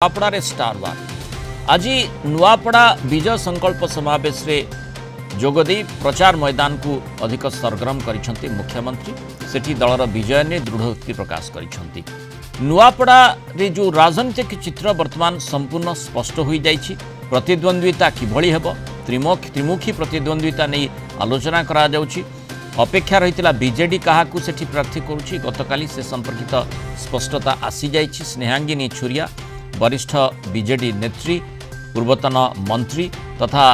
Nuapada star वार आज नुआपड़ा विजय संकल्प समावेश रे जोगदे प्रचार मैदान को अधिक सरगरम करिसेंती मुख्यमंत्री सेठी दलर विजय ने दृढ़ोक्ति प्रकाश करिसेंती। नुआपड़ा रे जो राजनीतिक चित्र वर्तमान संपूर्ण स्पष्ट हो जाइछि। प्रतिद्वंद्विता किभଳି हेबो त्रिमुखी प्रतिद्वंद्विता नहीं आलोचना करा जाउछि। अपेक्षा रही बीजेडी क्या सेठी प्रार्थी करुछि गतकाली से संपर्कित स्पष्टता आसी जाइछि। स्नेहांगिनी छुरिया वरिष्ठ बीजेडी नेत्री पूर्वतन मंत्री तथा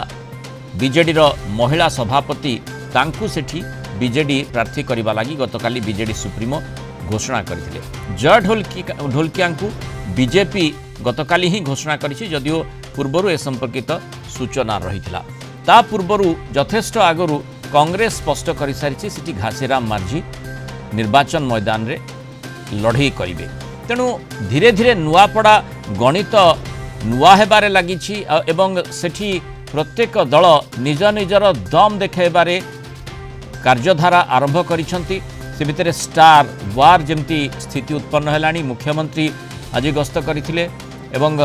बीजेडी महिला सभापति तांकु सेठी बीजेडी प्रार्थी करने लगी गतकाली बीजेडी सुप्रीमो घोषणा करथिले। जय ढोलकिया को बीजेपी गतकाली ही घोषणा करिछि जदियो पूर्वरु ए संपर्कित सूचना रहिथिला। ता पूर्वरु यथेष्ट आगरु कांग्रेस स्पष्ट कर सारी सिटी घासीराम मांझी निर्वाचन मैदान रे लड़ई करिवे। तेणु धीरे धीरे नुआपड़ा गणित नुआ हेबारे लागिछि एवं सेठी प्रत्येक दल निज निजर दम देखाइबारे कार्यधारा आरंभ करिसंती। से भितर स्टार वार जमती स्थिति उत्पन्न हेलानी। मुख्यमंत्री आज गस्त करथिले एवं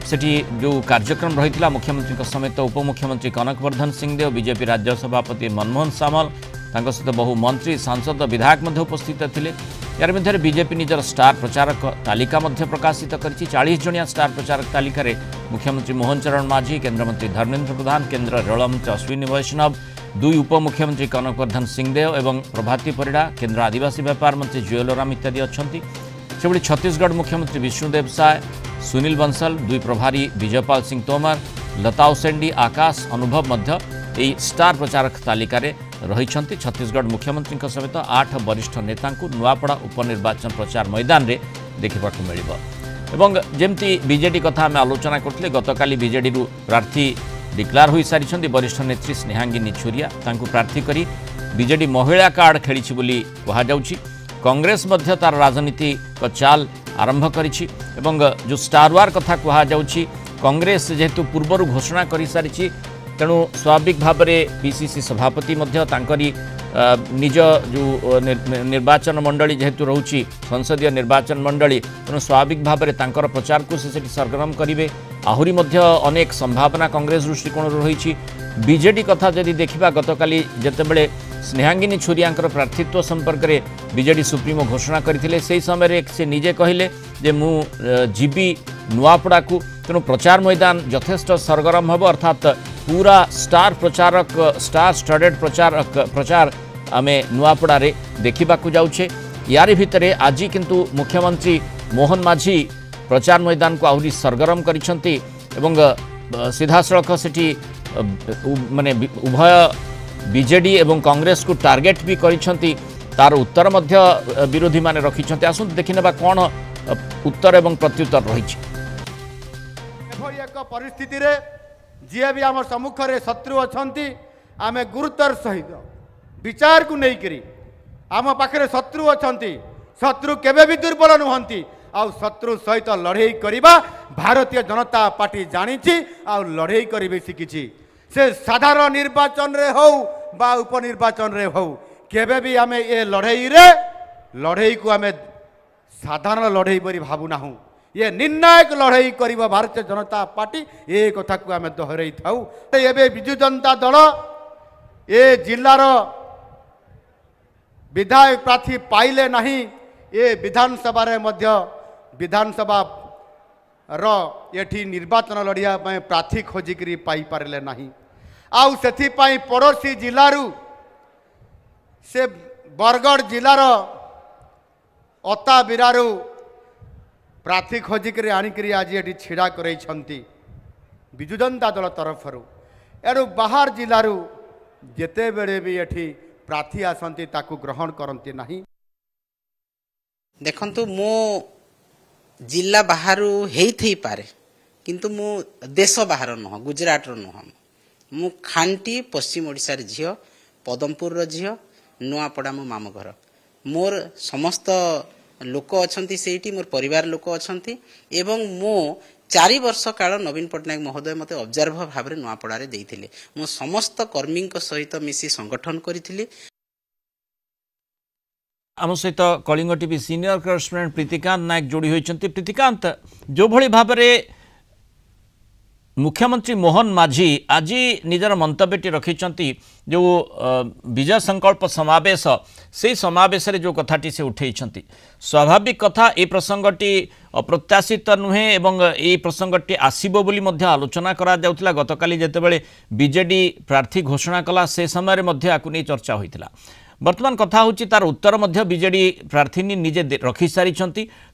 सेठी जो कार्यक्रम रही मुख्यमंत्री समेत उपमुख्यमंत्री कनकवर्धन सिंहदेव बीजेपी राज्य सभापति मनमोहन सामल तांको सहित बहु मंत्री सांसद विधायक मध्य उपस्थित थिले। यार मध्य बीजेपी निजर स्टार प्रचारक तालिका मध्य प्रकाशित करिछि। 40 जणिया स्टार प्रचारक तालिका रे मुख्यमंत्री मोहन चरण माझी, केन्द्रमंत्री धर्मेन्द्र प्रधान, केन्द्र रेलमंत्री अश्विनी वैष्णव, दुई उपमुख्यमंत्री कनकवर्धन सिंहदेव एवं प्रभाती परिड़ा, केन्द्र आदिवासी व्यापार मंत्री जुएल ओराम इत्यादि अछंती। सेबड़ी छत्तीसगढ़ मुख्यमंत्री विष्णुदेव साय, सुनील बंसल, दुई प्रभारी विजयपाल सिंह तोमर, लता उसेंडी, आकाश अनुभव मध्य यही स्टार प्रचारक तालिका रे रहिछंती। छत्तीसगढ़ मुख्यमंत्री समेत 8 वरिष्ठ नेता नुआपड़ा उपनिर्वाचन प्रचार मैदान रे देखा मिलिबो। एवं जेमती बीजेडी कथा आम आलोचना करथिले गतकाली बीजेडी रु प्रार्थी डिक्लेयर हो सारी वरिष्ठ नेत्री स्नेहांगिनी छुरिया तांकु प्रार्थी करी बीजेडी महिला कार्ड खेलिछि बोली कहा जाउछि। कांग्रेस मध्य तार राजनीतिक चाल आरंभ करिछि एवं जो स्टार वार कथा कहा जाउछि कांग्रेस जेहेतु पूर्वर घोषणा कर सारी तेणु स्वाभाविक भाव में पीसीसी सभापति मध्य तांकरी निज जो निर्वाचन मंडली जेहेतु रोची संसदीय निर्वाचन मंडली तेणु स्वाभाविक भाव में तांकर प्रचार को से सरगरम करेंगे। आहुरी मध्य अनेक संभावना कांग्रेस दृष्टिकोण रही। बीजेडी कथा जदि देखा गतकाली जितेबले स्नेहांगिनी छुरिया प्रार्थीत्व संपर्क में बीजेडी सुप्रीमो घोषणा करथिले से समय से निजे कहले जे मु जीबी नुआपड़ा को तेणु प्रचार मैदान यथेष्ट सरगरम हम अर्थात पूरा स्टार प्रचारक स्टार स्टडेड प्रचार आमे नुआपड़ा रे देखा जाऊे। यारी भितरे आज किंतु मुख्यमंत्री मोहन माझी प्रचार मैदान को आहरी सरगरम करिसंती एवं सीधासलख सेठी माने उभय बीजेडी एवं कांग्रेस को टार्गेट भी करिसंती। तार उत्तर मध्य विरोधी माने रखिसंती। आसुन देखिनेबा कोन उत्तर एवं प्रत्युत्तर रही। एक परिस्थिति रे जी भी आम सम्मुख में शत्रु अच्छा आम गुरुतर सहित विचार को लेकर आम पाखे शत्रु अच्छा शत्रु केवे भी दुर्बल नुहंती आउ शत्रु सहित लड़े करवा भारतीय जनता पार्टी जानी लड़े करी शिखी से साधारण निर्वाचन रे हो बा उपनिर्वाचन रे हो केवे भी आम ये लड़े को आम साधारण लड़े पर भावुना ये निर्णायक लड़ई कर भारतीय जनता पार्टी ये कथा को आम दोहरई था। विजु जनता दल ए जिलार विधायक प्रार्थी पाइले नहीं ये विधानसभा विधानसभा ये निर्वाचन लड़िया प्रार्थी खोजिक पाई पारे नहीं। आउ से पड़ोसी जिलू से बरगढ़ जिलार अता बिरारू प्रार्थी खोजिक आणिक आज ये छिड़ा कर विजु जनता दल तरफ एणु बाहर जिलू जिते बड़े भी ये प्रार्थी आसती ताकू ग्रहण करती नहीं। देखंतु मो जिला बाहर हेई पारे किंतु मो देश बाहर नुह गुजरात नुह मु खांटी पश्चिम ओडिशार झियो पदमपुर झियो नुआपड़ा मो मामू घर मोर समस्त लोक अच्छी से मोर परिवार लोक अच्छी एवं मो 4 वर्ष काल नवीन पट्टनायक महोदय मते ऑब्जर्वर भाव में नुआपड़ा देते मो समस्त कर्मी सहित मिसी संगठन करी आम सहित Kalinga TV senior correspondent Pritikant Nayak जोड़ी होती। प्रीतिकांत, जो भली भाव में मुख्यमंत्री मोहन माझी आज निजर मंतव्यटी रखिंट जो विजय संकल्प समावेश से समावेश जो कथाटी से उठे स्वाभाविक कथा ए प्रसंगटी अप्रत्याशित नुहे एवं ए प्रसंगटी आसीबो बोली मध्य आलोचना करा जाउतला। गतकाली जेतेबेले बीजेडी प्रार्थी घोषणा कला से समय मध्य आकु नहीं चर्चा होइतिला। वर्तमान कथा होची तार उत्तर मध्य बीजेडी प्रार्थी निजे रखी सारी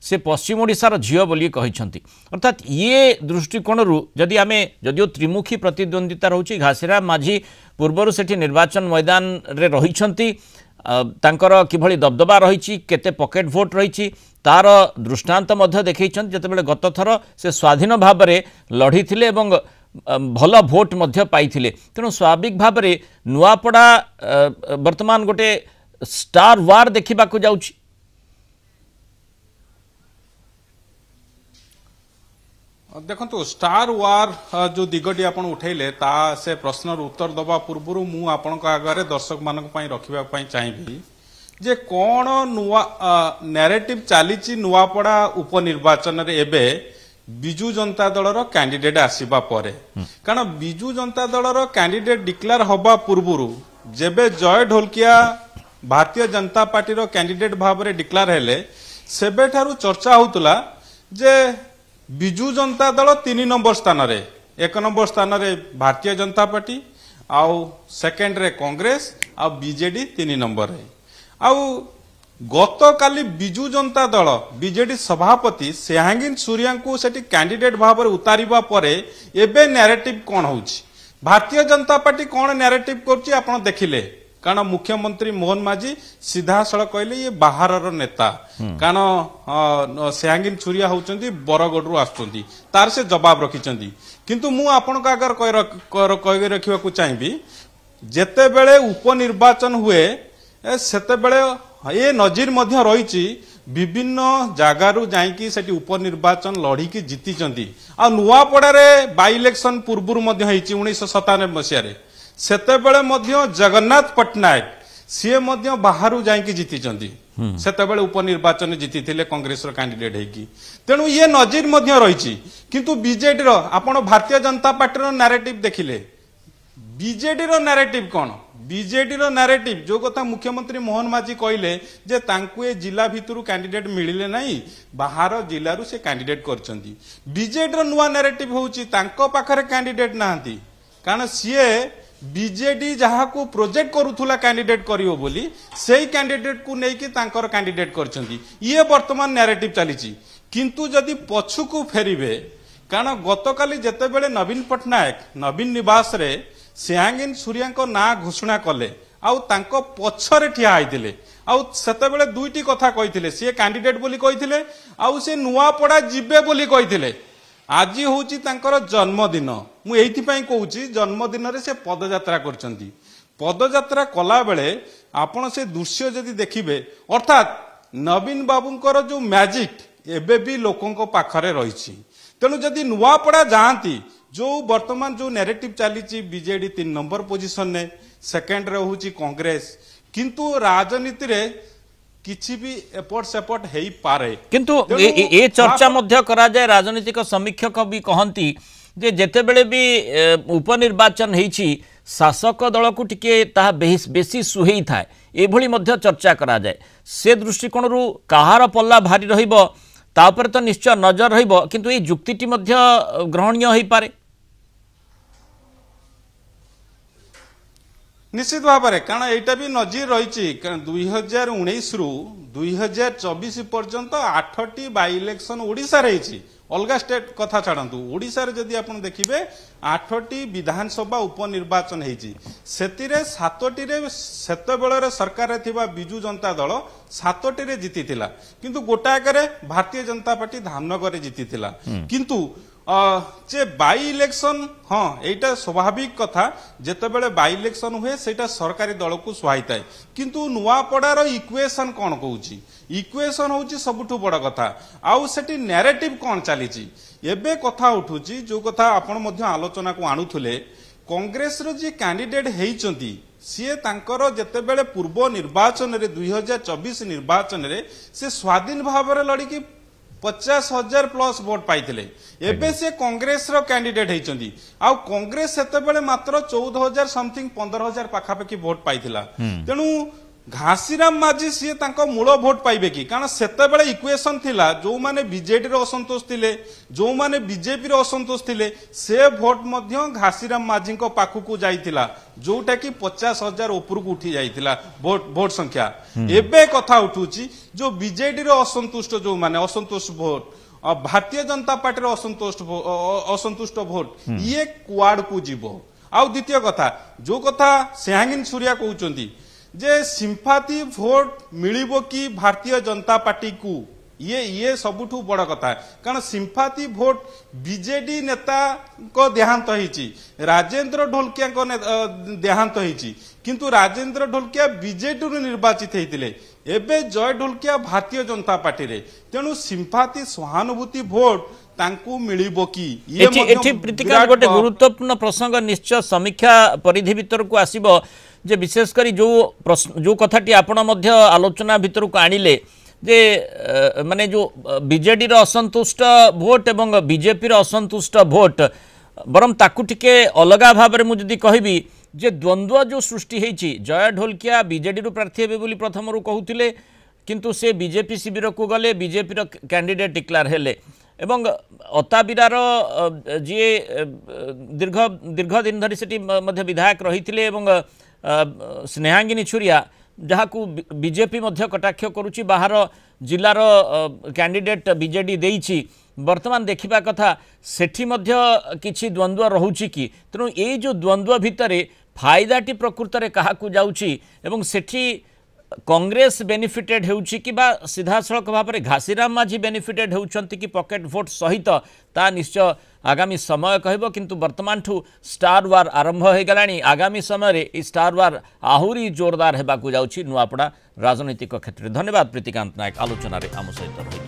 से पश्चिम ओडिशार झील बोली कहिसंती। अर्थात ये दृष्टिकोण जदि आमे जदिओ त्रिमुखी प्रतिद्वंदिता रोची घासीराम माझी पूर्वर सेठी निर्वाचन मैदान रे रहिसंती, तांकर किभली दबदबा रही केते पॉकेट भोट रही तार दृष्टांत मध्य देखैछन। जेतेबेले गत थर से स्वाधीन भाव में लड़ी थिले एवं भल भोट मध्य पाइथिले। तेणु स्वाभाविक भाव में नुआपड़ा वर्तमान गोटे स्टार वार देखा जाउछि। देखो स्टार वार जो दिगटी आपण उठेले ता से प्रश्न उत्तर दबा पूर्व मु आपण आगे दर्शक मानक पई रखिबा पई चाहिबी जे कोन नुआ नैरेटिव चलीची नुआपड़ा उपनिर्वाचन रे एबे बिजू जनता दलर कैंडिडेट आसीबा परे। कारण बिजू जनता दलर कैंडिडेट डिक्लेयर हबा पूर्व जेबे जय ढोलकिया भारतीय जनता पार्टी रो कैंडिडेट भाव में डिक्लेयर हेले सेबे ठारू चर्चा होतला जे बिजू जनता दल 3 नंबर स्थान रे, 1 नंबर स्थान रे भारतीय जनता पार्टी आउ सेकेंड रे कांग्रेस आउ बीजेडी 3 नंबर रे। आउ गत काली बिजू जनता दल बीजेडी सभापति सेहांगिन सूर्या को सेठी कैंडिडेट भाव में उतारिबा परे एबे नैरेटिव कोन होउछि, भारतीय जनता पार्टी कोन नैरेटिव करछि आपण देखिले। कारण मुख्यमंत्री मोहन माझी सीधा सड़क कहले ये बाहर नेता, कारण सेहांगिन सूर्या होउचंती बरगढ़ आसुचंती तार से जवाब रखिचंती। किंतु मु आपण का अगर कह रखिबा को चाहिबी जेते बेले उपनिर्वाचन हुए सेते बेले ये नजीर मध्य रही विभिन्न जगारू जाइकी सेठी उपनिर्वाचन लड़ी की जीति आ नुआपड़ारे बाई इलेक्शन पूर्व 1997 मसीह सेते बेले मध्य जगन्नाथ पट्टनायक सीए मध्य बाहर जाइकी जीति सेते बेले उपनिर्वाचन जीति कांग्रेस कैंडिडेट हेकी। तेणु ये नजीर मध्य रही। किंतु बीजेडी रो आपण भारतीय जनता पार्टी रो नैरेटिव देखिले बीजेडी रो नैरेटिव कौन, बीजेडी रो नैरेटिव जो कथा मुख्यमंत्री मोहन माझी कहले जे तांकु ए जिला भितरु कैंडिडेट मिलिले नाही बाहर जिल्लारू से कैंडिडेट करचंती। बीजेडी रो नुवा नैरेटिव होउची तांको पाखरे कैंडिडेट नाहंती, कारण सीए बीजेडी जहा को प्रोजेक्ट करूथुला कैंडिडेट करियो बोली सेही कैंडिडेट को नेकी तांकर कैंडिडेट करचंती। ये वर्तमान नैरेटिव चलीची। किंतु जदि पछुकू फेरिबे, कारण गतकाली जेतेबेले नवीन पट्टनायक नवीन निवास रे सेहांगिन सूर्या ना घोषणा कले आउ तांको पछरे ठिया आइतिले आउ सेतेबेले दुईटी कथा कहिथिले, सी कैंडिडेट बोली कहिथिले आउ से नुआपड़ा जिबे बोली कहिथिले। आज होउची तांकर जन्मदिन, मु एइथि पई कहूची जन्मदिन रे से पदयात्रा करचंती। पदयात्रा कला बेले आपण से दृश्य जदि देखिबे अर्थात नवीन बाबूंकर जो मैजिक एबे भी लोकंको पाखरे रहिछि। तेणु जदि नुआपड़ा जाती जो वर्तमान जो नैरेटिव चली बीजेडी 3 नंबर पोजिशन ने सेकेंड रे होउची कांग्रेस, किंतु राजनीति रे किछि भी एपट सेपट हेई पारे। किंतु ए चर्चा मध्य करा जाय, राजनीतिक समीक्षक भी कहंती जे जेतेबेले भी उपनिर्वाचन हेछि शासक दल को टिके ता बेसी सुहेई थाए एभली मध्य चर्चा करा जाय। से दृष्टिकोण रु कहार पल्ला भारी रहिबो ता पर तो निश्चय नजर रहिबो, किंतु ए जुक्तिटी मध्य ग्रहणीय होई पारे। निश्चित भाव में, कारण यहाँ भी नजीर रही 2019 रु 2024 पर्यंत 8टी बाई इलेक्शन ओडिशा रही। अलग स्टेट कथा छाड़ू, ओडिशा रे जदि आपण देखिबे 8टी विधानसभा उपनिर्वाचन होती, सेतिरे 7टी रे सेतेबेलर सरकार रे थिबा बिजू जनता दल 7टी रे जीति थिला, किंतु गोटाकरे भारतीय जनता पार्टी धामनगर जीति थिला। किंतु जे बाई इलेक्शन, हाँ एटा स्वाभाविक कथा, जेतेबेले बाई इलेक्शन हुए सेटा सरकारी दल को सुहाई, किंतु नुआपड़ार इक्वेशन कौन कहूची, इक्वेशन होची सबुठु बड़ कथा। आउ सेठी नैरेटिव कौन चलीची एबे कथा उठुची, जो कथा आपण मध्य आलोचना को आणुथुले कांग्रेस रो जे कैंडिडेट हेइचंती सी तांकर जेतेबेले पूर्व निर्वाचन रे 2024 निर्वाचन रे से स्वाधीन भाव में लड़की 50,000 प्लस भोट पाइथिले एबे से कांग्रेस रो कैंडिडेट हेचंदी आ कांग्रेस सेतेबेले मात्र 14,000 समथिंग 15,000 पाखापाखि भोट पाइथिला तेणु घासीराम माझी सी तांको मूल भोट पाइबे कि कारण सेतेबेले इक्वेशन थिला जो माने बीजेडी रो असंतोष थिले जो माने बीजेपी रो असंतोष थिले से भोट मध्य घासीराम माझी को पाखु को जाइथिला जोटा कि 50,000 ऊपर को उठी जाइथिला भोट संख्या एबे कथा उठुची जो बीजेडी रो असंतुष्ट जो माने असंतोष भोट भारतीय जनता पार्टी रो असंतुष्ट भोट ये कुआड को जीवो आ द्वितीय कथा जो कथा सेहांगिन सूर्या कहउचंदी जे सिंपाथी भोट मिलिबो कि भारतीय जनता पार्टी को ये सबुठू बड़ कथा कारण सिंपाथी भोट बीजेडी नेता को देहांत होईची राजेंद्र ढोलकिया को देहांत होईची किंतु राजेंद्र ढोलकिया बीजेडी रु निर्वाचित हेतिले एबे जय ढोलकिया भारतीय जनता पार्टी रे तेणु सिंपाथी सहानुभूति भोट तांकू मिलिबो कि ये एठी प्रीतिका गोटे गुरुत्वपूर्ण प्रसंग निश्चय समीक्षा परिधि भीतर को आसीबो जे विशेषकर जो कथाटी आपण मध्य आलोचना भीतर को आनिले जे माने जो बीजेडी रो असंतुष्ट भोट एवं बीजेपी रो असंतुष्ट भोट बरम ताकू टिके अलगा भाव में मुझे कहबी जे द्वंद्व जो सृष्टि होती जया ढोलकिया बीजेडी रू प्रार्थी हेबे बोली प्रथम रू कहउतिले किंतु से बीजेपी शिविर को गले बीजेपी रो कैंडिडेट डिक्लेयर हेले एवं अताबिरार जी दीर्घ दिन धरी सेठी मध्य विधायक रहिथिले एवं स्नेहांगिनी छुरिया जहाँ को बीजेपी मध्य कटाक्ष करुच्ची बाहर जिलार कैंडिडेट बीजेडी देइछि वर्तमान देखिबा कथा सेठी मध्य किछि द्वंद्व रहुछि कि तेणु ये जो द्वंद्व भितर फायदाटी प्रकृत में क्या जाउछि एवं सेठी कांग्रेस बेनिफिटेड होउछि कि बा सीधा सड़क भाव में घासीराम माझी बेनिफिटेड होउछंती कि पॉकेट भोट सहित ता निश्चय आगामी समय कहबो किंतु वर्तमान ठू स्टार वार आरंभ हो गलानी आगामी समय रे स्टार वार आहुरी जोरदार हेबाकू जाउछि नुआपड़ा राजनीतिक क्षेत्र। धन्यवाद प्रीतिकांत नायक आलोचना रे आम सहित रही।